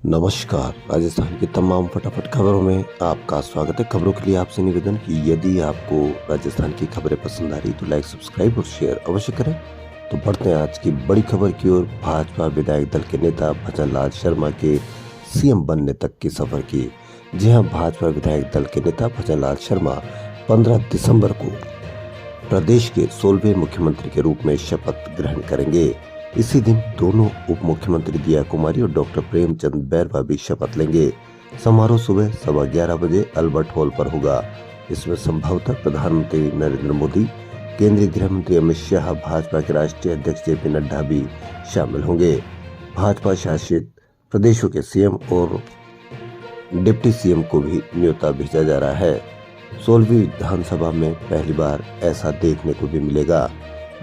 नमस्कार। राजस्थान की तमाम फटाफट खबरों में आपका स्वागत है। खबरों के लिए आपसे निवेदन कि यदि आपको राजस्थान की खबरें पसंद आ रही तो लाइक, सब्सक्राइब और शेयर अवश्य करें। तो बढ़ते हैं आज की बड़ी खबर की ओर। भाजपा विधायक दल के नेता भजन लाल शर्मा के सीएम बनने तक की सफर की। जी हां, भाजपा विधायक दल के नेता भजन लाल शर्मा 15 दिसंबर को प्रदेश के 16वें मुख्यमंत्री के रूप में शपथ ग्रहण करेंगे। इसी दिन दोनों उप मुख्यमंत्री दिया कुमारी और डॉक्टर प्रेमचंद बैरवा भी शपथ लेंगे। समारोह सुबह 11:15 बजे अल्बर्ट हॉल पर होगा। इसमें संभवतः प्रधानमंत्री नरेंद्र मोदी, केंद्रीय गृह मंत्री अमित शाह, भाजपा के राष्ट्रीय अध्यक्ष जेपी नड्डा भी शामिल होंगे। भाजपा शासित प्रदेशों के सीएम और डिप्टी सीएम को भी न्योता भेजा जा रहा है। 16वीं विधानसभा में पहली बार ऐसा देखने को भी मिलेगा।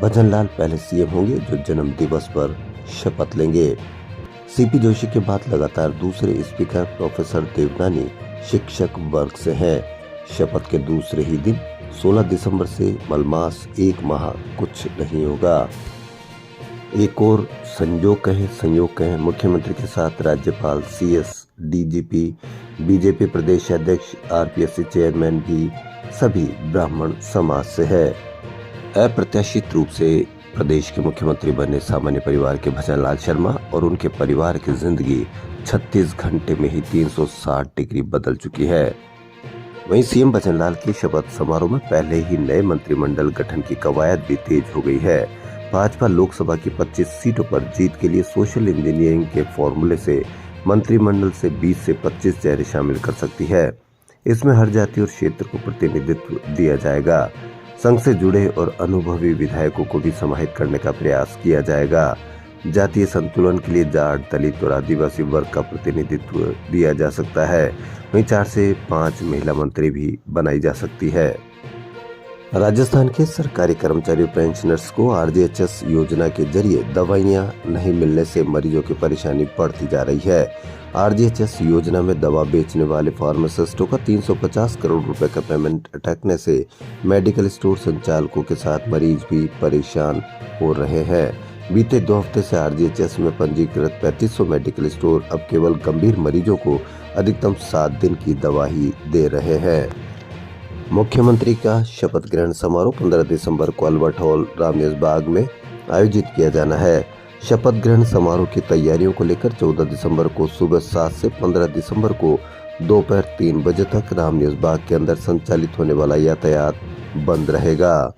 भजन लाल पहले सीएम होंगे जो जन्म दिवस पर शपथ लेंगे। सीपी जोशी के बाद लगातार दूसरे स्पीकर प्रोफेसर देवनानी शिक्षक वर्ग से हैं। शपथ के दूसरे ही दिन 16 दिसंबर से मलमास 1 माह कुछ नहीं होगा। एक और संयोग कहें मुख्यमंत्री के साथ राज्यपाल, सीएस, डीजीपी, बीजेपी प्रदेश अध्यक्ष, आरपीएससी चेयरमैन भी सभी ब्राह्मण समाज से है। अप्रत्याशित रूप से प्रदेश के मुख्यमंत्री बने सामान्य परिवार के भजन लाल शर्मा और उनके परिवार की जिंदगी 36 घंटे में ही 360 डिग्री बदल चुकी है। वहीं सीएम भजन लाल की शपथ समारोह में पहले ही नए मंत्रिमंडल गठन की कवायद भी तेज हो गई है। भाजपा लोकसभा की 25 सीटों पर जीत के लिए सोशल इंजीनियरिंग के फॉर्मूले से मंत्रिमंडल से 20 से 25 चेहरे शामिल कर सकती है। इसमें हर जाति और क्षेत्र को प्रतिनिधित्व दिया जाएगा। संघ से जुड़े और अनुभवी विधायकों को भी समाहित करने का प्रयास किया जाएगा। जातीय संतुलन के लिए जाट, दलित और आदिवासी वर्ग का प्रतिनिधित्व दिया जा सकता है। वहीं 4 से 5 महिला मंत्री भी बनाई जा सकती है। राजस्थान के सरकारी कर्मचारी पेंशनर्स को आरजीएचएस योजना के जरिए दवाइयां नहीं मिलने से मरीजों की परेशानी बढ़ती जा रही है। आरजीएचएस योजना में दवा बेचने वाले फार्मासिस्टों का 350 करोड़ रुपए का पेमेंट अटकने से मेडिकल स्टोर संचालकों के साथ मरीज भी परेशान हो रहे हैं। बीते 2 हफ्ते से आरजीएचएस में पंजीकृत 3500 मेडिकल स्टोर अब केवल गंभीर मरीजों को अधिकतम 7 दिन की दवा ही दे रहे हैं। मुख्यमंत्री का शपथ ग्रहण समारोह 15 दिसंबर को अल्बर्ट हॉल, रामनिवास बाग में आयोजित किया जाना है। शपथ ग्रहण समारोह की तैयारियों को लेकर 14 दिसंबर को सुबह 7 से 15 दिसंबर को दोपहर 3 बजे तक रामनिवास बाग के अंदर संचालित होने वाला यातायात बंद रहेगा।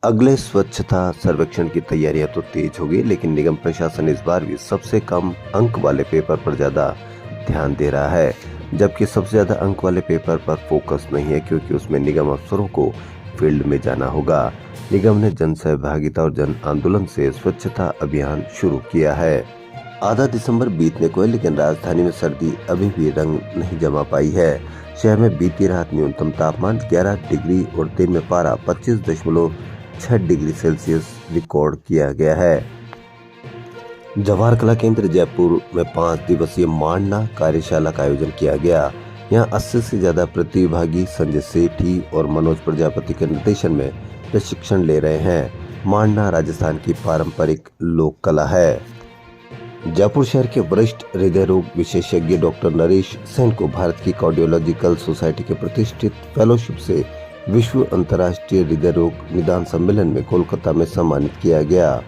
अगले स्वच्छता सर्वेक्षण की तैयारियां तो तेज हो गई, लेकिन निगम प्रशासन इस बार भी सबसे कम अंक वाले पेपर पर ज्यादा ध्यान दे रहा है, जबकि सबसे ज्यादा अंक वाले पेपर पर फोकस नहीं है, क्योंकि उसमें निगम अफसरों को फील्ड में जाना होगा। निगम ने जन सहभागिता और जन आंदोलन से स्वच्छता अभियान शुरू किया है। आधा दिसंबर बीतने को है, लेकिन राजधानी में सर्दी अभी भी रंग नहीं जमा पाई है। शहर में बीती रात न्यूनतम तापमान 11 डिग्री और दिन में पारा 25.6 डिग्री सेल्सियस रिकॉर्ड किया गया है। जवाहर कला केंद्र जयपुर में 5 दिवसीय मांडना कार्यशाला का आयोजन किया गया। यहाँ 80 से ज्यादा प्रतिभागी संजय सेठी और मनोज प्रजापति के निर्देशन में प्रशिक्षण ले रहे हैं। मांडना राजस्थान की पारंपरिक लोक कला है। जयपुर शहर के वरिष्ठ हृदय रोग विशेषज्ञ डॉक्टर नरेश सेन को भारत की कार्डियोलॉजिकल सोसाइटी के प्रतिष्ठित फेलोशिप से विश्व अंतर्राष्ट्रीय हृदय रोग निदान सम्मेलन में कोलकाता में सम्मानित किया गया।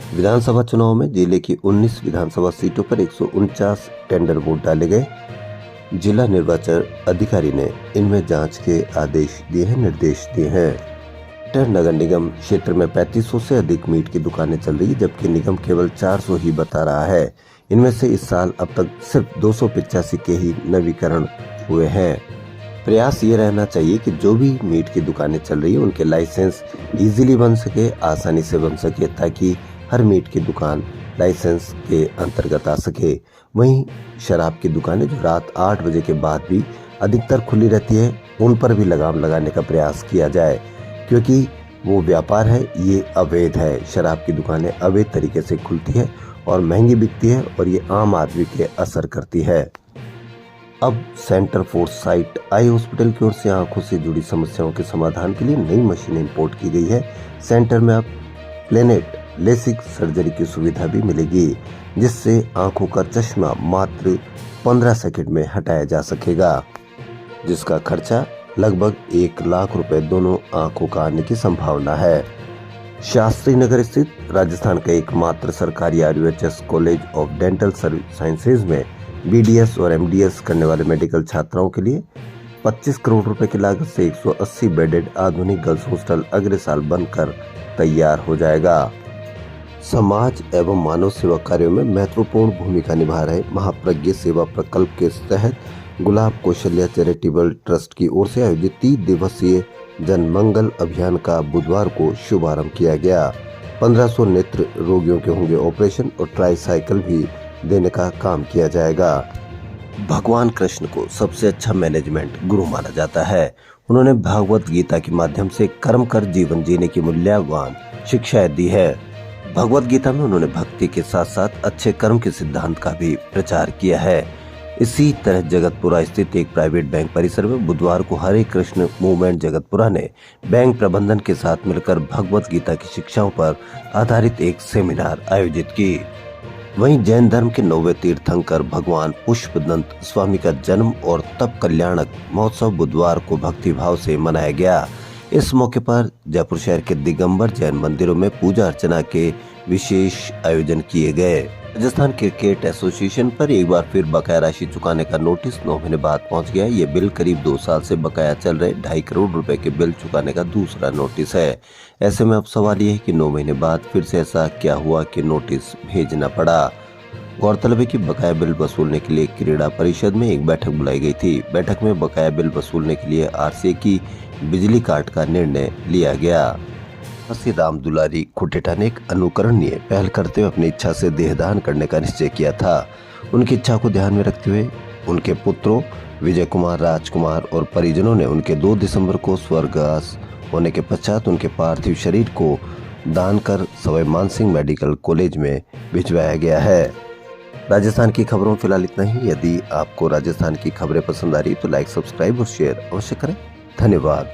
विधानसभा चुनाव में जिले की 19 विधानसभा सीटों पर 149 टेंडर वोट डाले गए। जिला निर्वाचन अधिकारी ने इनमें जांच के निर्देश दिए हैं। नगर निगम क्षेत्र में 3500 से अधिक मीट की दुकानें चल रही है, जबकि निगम केवल 400 ही बता रहा है। इनमें से इस साल अब तक सिर्फ 285 के ही नवीकरण हुए हैं। प्रयास ये रहना चाहिए कि जो भी मीट की दुकानें चल रही है उनके लाइसेंस इजीली बन सके, आसानी से बन सके, ताकि हर मीट की दुकान लाइसेंस के अंतर्गत आ सके। वहीं शराब की दुकानें जो रात 8 बजे के बाद भी अधिकतर खुली रहती है, उन पर भी लगाम लगाने का प्रयास किया जाए, क्योंकि वो व्यापार है, ये अवैध है। शराब की दुकानें अवैध तरीके से खुलती है और महंगी बिकती है और ये आम आदमी के असर करती है। अब centre for site eye hospital की ओर से आंखों से जुड़ी समस्याओं के समाधान के लिए नई मशीन इंपोर्ट की गई है। सेंटर में अब प्लेनेट लेसिक सर्जरी की सुविधा भी मिलेगी, जिससे आंखों का चश्मा मात्र 15 सेकंड में हटाया जा सकेगा, जिसका खर्चा लगभग 1 लाख रुपए दोनों आंखों का आने की संभावना है। शास्त्री नगर स्थित राजस्थान का एकमात्र सरकारी RUHS college of dental sciences में BDS और MDS करने वाले मेडिकल छात्राओं के लिए 25 करोड़ रुपए की लागत से 180 बेडेड आधुनिक गर्ल्स हॉस्टल अगले साल बनकर तैयार हो जाएगा। समाज एवं मानव सेवा कार्यों में महत्वपूर्ण भूमिका निभा रहे महाप्रज्ञ सेवा प्रकल्प के तहत गुलाब कौशल्या चैरिटेबल ट्रस्ट की ओर से आयोजित 3 दिवसीय जन मंगल अभियान का बुधवार को शुभारंभ किया गया। 1500 नेत्र रोगियों के होंगे ऑपरेशन और ट्राईसाइकिल भी देने का काम किया जाएगा। भगवान कृष्ण को सबसे अच्छा मैनेजमेंट गुरु माना जाता है। उन्होंने भागवत गीता के माध्यम से कर्म कर जीवन जीने की मूल्यवान शिक्षाएं दी है। भगवत गीता में उन्होंने भक्ति के साथ साथ अच्छे कर्म के सिद्धांत का भी प्रचार किया है। इसी तरह जगतपुरा स्थित एक प्राइवेट बैंक परिसर में बुधवार को हरे कृष्ण मूवमेंट जगतपुरा ने बैंक प्रबंधन के साथ मिलकर भगवत गीता की शिक्षाओं पर आधारित एक सेमिनार आयोजित की। वहीं जैन धर्म के 9वें तीर्थंकर भगवान पुष्पदंत स्वामी का जन्म और तप कल्याणक महोत्सव बुधवार को भक्तिभाव से मनाया गया। इस मौके पर जयपुर शहर के दिगंबर जैन मंदिरों में पूजा अर्चना के विशेष आयोजन किए गए। राजस्थान क्रिकेट एसोसिएशन पर एक बार फिर बकाया राशि चुकाने का नोटिस 9 महीने बाद पहुंच गया। ये बिल करीब 2 साल से बकाया चल रहे 2.5 करोड़ रुपए के बिल चुकाने का दूसरा नोटिस है। ऐसे में अब सवाल ये है कि 9 महीने बाद फिर से ऐसा क्या हुआ कि नोटिस भेजना पड़ा। गौरतलब है कि बकाया बिल वसूलने के लिए क्रीड़ा परिषद में एक बैठक बुलाई गई थी। बैठक में बकाया बिल वसूलने के लिए RCA की बिजली काट का निर्णय लिया गया। श्री राम दुलारी खुटेटा ने एक अनुकरणीय पहल करते हुए अपनी इच्छा से देहदान करने का निश्चय किया था। उनकी इच्छा को ध्यान में रखते हुए उनके पुत्रों विजय कुमार, राजकुमार और परिजनों ने उनके 2 दिसंबर को स्वर्गवास होने के पश्चात उनके पार्थिव शरीर को दान कर सवाई मानसिंह मेडिकल कॉलेज में भिजवाया गया है। राजस्थान की खबरों में फिलहाल इतना ही। यदि आपको राजस्थान की खबरें पसंद आ रही तो लाइक, सब्सक्राइब और शेयर अवश्य करें। धन्यवाद।